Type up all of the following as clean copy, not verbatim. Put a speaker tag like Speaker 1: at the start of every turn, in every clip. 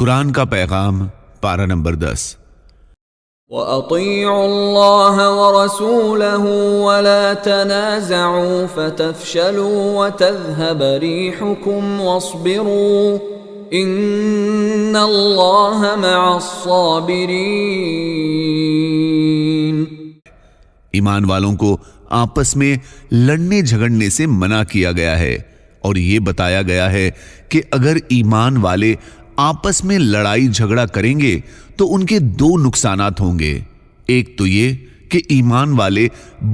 Speaker 1: قرآن کا پیغام، پارہ نمبر 10۔
Speaker 2: وَأَطِيعُوا اللَّهَ وَرَسُولَهُ وَلَا تَنَازَعُوا فَتَفْشَلُوا وَتَذْهَبَ رِيحُكُمْ وَاصْبِرُوا إِنَّ اللَّهَ مَعَ الصَّابِرِينَ۔
Speaker 1: ایمان والوں کو آپس میں لڑنے جھگڑنے سے منع کیا گیا ہے، اور یہ بتایا گیا ہے کہ اگر ایمان والے آپس میں لڑائی جھگڑا کریں گے تو ان کے دو نقصانات ہوں گے۔ ایک تو یہ کہ ایمان والے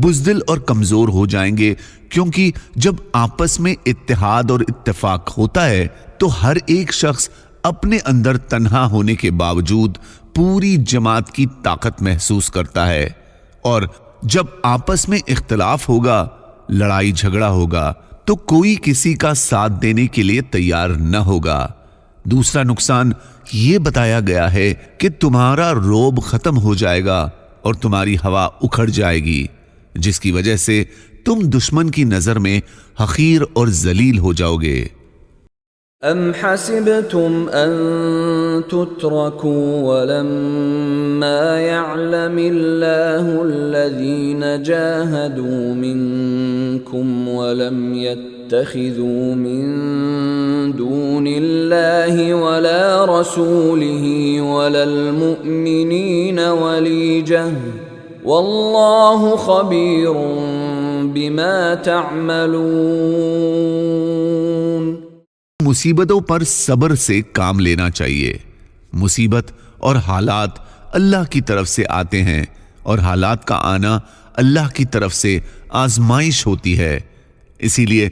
Speaker 1: بزدل اور کمزور ہو جائیں گے، کیونکہ جب آپس میں اتحاد اور اتفاق ہوتا ہے تو ہر ایک شخص اپنے اندر تنہا ہونے کے باوجود پوری جماعت کی طاقت محسوس کرتا ہے، اور جب آپس میں اختلاف ہوگا، لڑائی جھگڑا ہوگا، تو کوئی کسی کا ساتھ دینے کے لیے تیار نہ ہوگا۔ دوسرا نقصان یہ بتایا گیا ہے کہ تمہارا روب ختم ہو جائے گا اور تمہاری ہوا اکھڑ جائے گی، جس کی وجہ سے تم دشمن کی نظر میں حقیر اور ذلیل ہو جاؤ گے۔
Speaker 2: ام حسبتم ان تتركوا ولما يعلم الله الذين جاهدوا منكم ولم يتخذوا من دون الله ولا رسوله ولا المؤمنين وليجة والله خبير بما تعملون۔
Speaker 1: مصیبتوں پر صبر سے کام لینا چاہیے۔ مصیبت اور حالات اللہ کی طرف سے آتے ہیں، اور حالات کا آنا اللہ کی طرف سے آزمائش ہوتی ہے۔ اسی لیے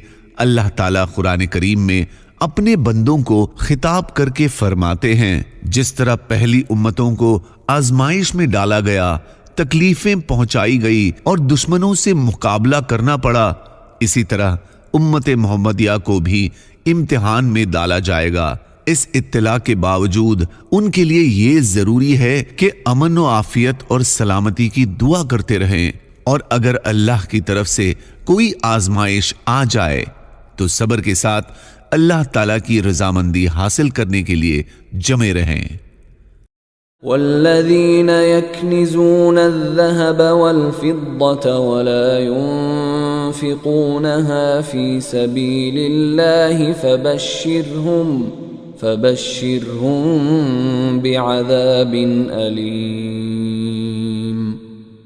Speaker 1: اللہ تعالیٰ قرآن کریم میں اپنے بندوں کو خطاب کر کے فرماتے ہیں، جس طرح پہلی امتوں کو آزمائش میں ڈالا گیا، تکلیفیں پہنچائی گئی اور دشمنوں سے مقابلہ کرنا پڑا، اسی طرح امت محمدیہ کو بھی امتحان میں ڈالا جائے گا۔ اس اطلاع کے باوجود ان کے لیے یہ ضروری ہے کہ امن و عافیت اور سلامتی کی دعا کرتے رہیں، اور اگر اللہ کی طرف سے کوئی آزمائش آ جائے تو صبر کے ساتھ اللہ تعالیٰ کی رضامندی حاصل کرنے کے لیے جمے رہیں۔
Speaker 2: والذین یکنزون الذهب والفضة ولا ينفقونها في سبيل الله فبشرهم بعذاب أليم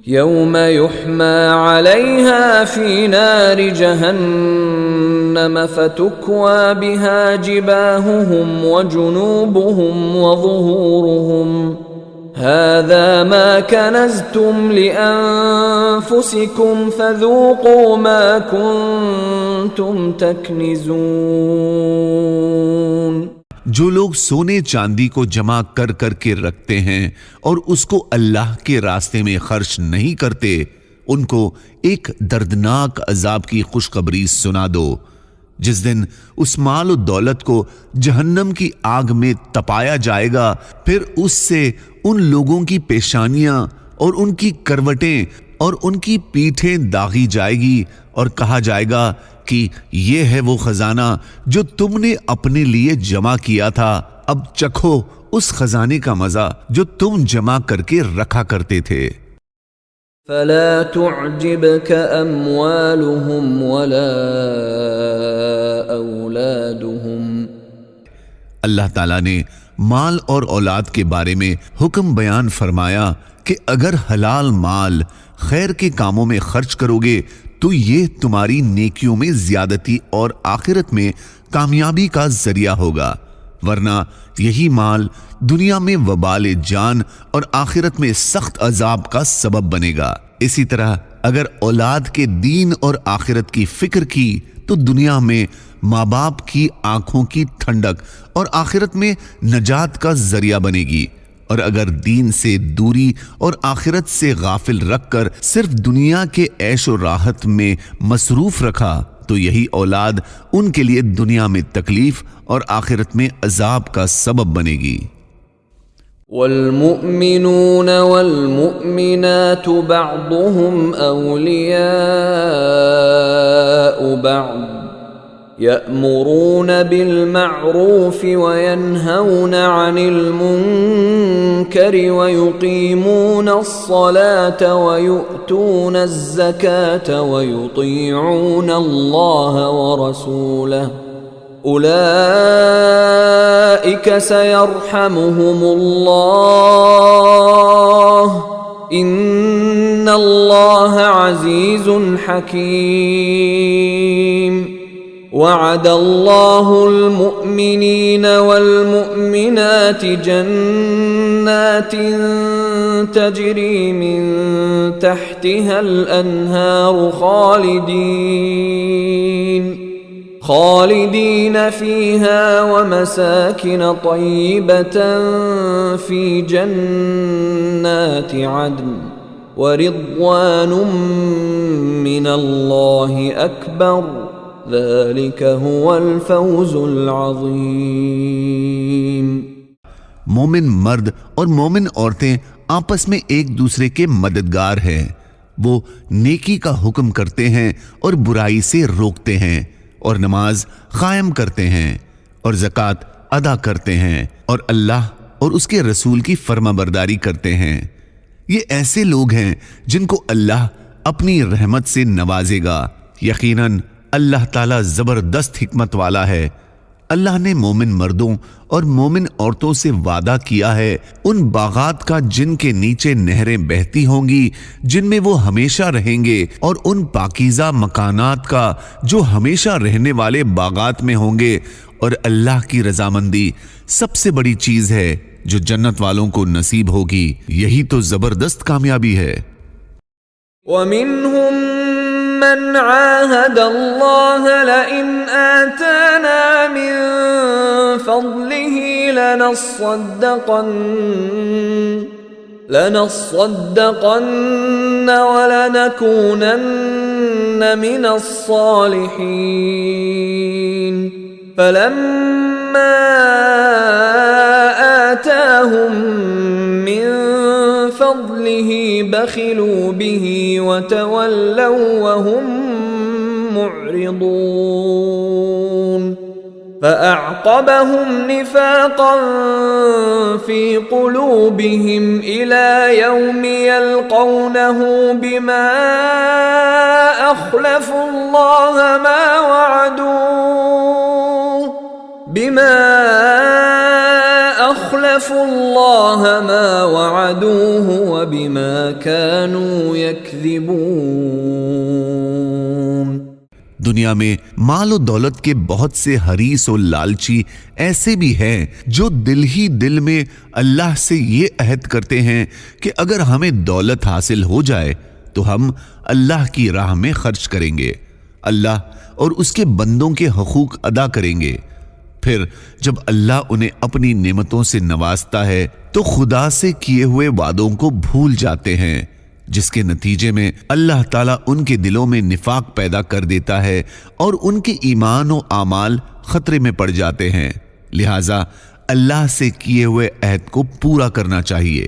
Speaker 2: يوم يحمى عليها في نار جهنم فتكوى بها جباههم وجنوبهم وظهورهم هذا ما كنزتم لأنفسكم فذوقوا ما كنتم تكنزون۔
Speaker 1: جو لوگ سونے چاندی کو جمع کر کر کے رکھتے ہیں اور اس کو اللہ کے راستے میں خرچ نہیں کرتے، ان کو ایک دردناک عذاب کی خوشخبری سنا دو، جس دن اس مال و دولت کو جہنم کی آگ میں تپایا جائے گا، پھر اس سے ان لوگوں کی پیشانیاں اور ان کی کروٹیں اور ان کی پیٹھیں داغی جائے گی، اور کہا جائے گا کہ یہ ہے وہ خزانہ جو تم نے اپنے لیے جمع کیا تھا، اب چکھو اس خزانے کا مزہ جو تم جمع کر کے رکھا کرتے تھے۔
Speaker 2: فلا تعجبك اموالهم ولا اولادهم۔
Speaker 1: اللہ تعالیٰ نے مال اور اولاد کے بارے میں حکم بیان فرمایا کہ اگر حلال مال خیر کے کاموں میں خرچ کرو گے تو یہ تمہاری نیکیوں میں زیادتی اور آخرت میں کامیابی کا ذریعہ ہوگا، ورنہ یہی مال دنیا میں وبال جان اور آخرت میں سخت عذاب کا سبب بنے گا۔ اسی طرح اگر اولاد کے دین اور آخرت کی فکر کی تو دنیا میں ماں باپ کی آنکھوں کی ٹھنڈک اور آخرت میں نجات کا ذریعہ بنے گی، اور اگر دین سے دوری اور آخرت سے غافل رکھ کر صرف دنیا کے عیش و راحت میں مصروف رکھا تو یہی اولاد ان کے لیے دنیا میں تکلیف اور آخرت میں عذاب کا سبب بنے گی۔
Speaker 2: والمؤمنون والمؤمنات بعضهم أولياء بعض يأمرون بالمعروف وينهون عن المنكر ويقيمون الصلاة ويؤتون الزكاة ويطيعون الله ورسوله أولئك سيرحمهم الله إن الله عزيز حكيم وعد الله المؤمنين والمؤمنات جنات تجري من تحتها الأنهار خالدين فيها ومساكن طيبة في جنات عدن ورضوان من الله أكبر ذلك هو الفوز العظيم۔
Speaker 1: مومن مرد اور مومن عورتیں آپس میں ایک دوسرے کے مددگار ہیں، وہ نیکی کا حکم کرتے ہیں اور برائی سے روکتے ہیں اور نماز قائم کرتے ہیں اور زکوٰۃ ادا کرتے ہیں اور اللہ اور اس کے رسول کی فرما برداری کرتے ہیں۔ یہ ایسے لوگ ہیں جن کو اللہ اپنی رحمت سے نوازے گا، یقیناً اللہ تعالیٰ زبردست حکمت والا ہے۔ اللہ نے مومن مردوں اور مومن عورتوں سے وعدہ کیا ہے ان باغات کا جن کے نیچے نہریں بہتی ہوں گی، جن میں وہ ہمیشہ رہیں گے، اور ان پاکیزہ مکانات کا جو ہمیشہ رہنے والے باغات میں ہوں گے، اور اللہ کی رضامندی سب سے بڑی چیز ہے جو جنت والوں کو نصیب ہوگی۔ یہی تو زبردست کامیابی ہے۔
Speaker 2: وَمِنْهُمْ مَنْ عَاهَدَ اللَّهَ لَئِنْ آتَانَا مِنْ فَضْلِهِ لَنَصَّدَّقَنَّ وَلَنَكُونَنَّ مِنَ الصَّالِحِينَ فَلَمَّا آتَاهُمْ مِنْ فَضْلِهِ بَخِلُوا بِهِ وَتَوَلَّوْا وَهُمْ مُعْرِضُونَ فَأَعْقَبَهُمْ نِفَاقًا فِي قُلُوبِهِمْ إِلَى يَوْمِ يَلْقَوْنَهُ بِمَا أَخْلَفُوا اللَّهَ مَا وَعَدُوهُ وَبِمَا كَانُوا يَكْذِبُونَ۔
Speaker 1: دنیا میں مال و دولت کے بہت سے حریص و لالچی ایسے بھی ہیں جو دل ہی دل میں اللہ سے یہ عہد کرتے ہیں کہ اگر ہمیں دولت حاصل ہو جائے تو ہم اللہ کی راہ میں خرچ کریں گے، اللہ اور اس کے بندوں کے حقوق ادا کریں گے۔ پھر جب اللہ انہیں اپنی نعمتوں سے نوازتا ہے تو خدا سے کیے ہوئے وعدوں کو بھول جاتے ہیں، جس کے نتیجے میں اللہ تعالیٰ ان کے دلوں میں نفاق پیدا کر دیتا ہے اور ان کے ایمان و اعمال خطرے میں پڑ جاتے ہیں۔ لہٰذا اللہ سے کیے ہوئے عہد کو پورا کرنا چاہیے۔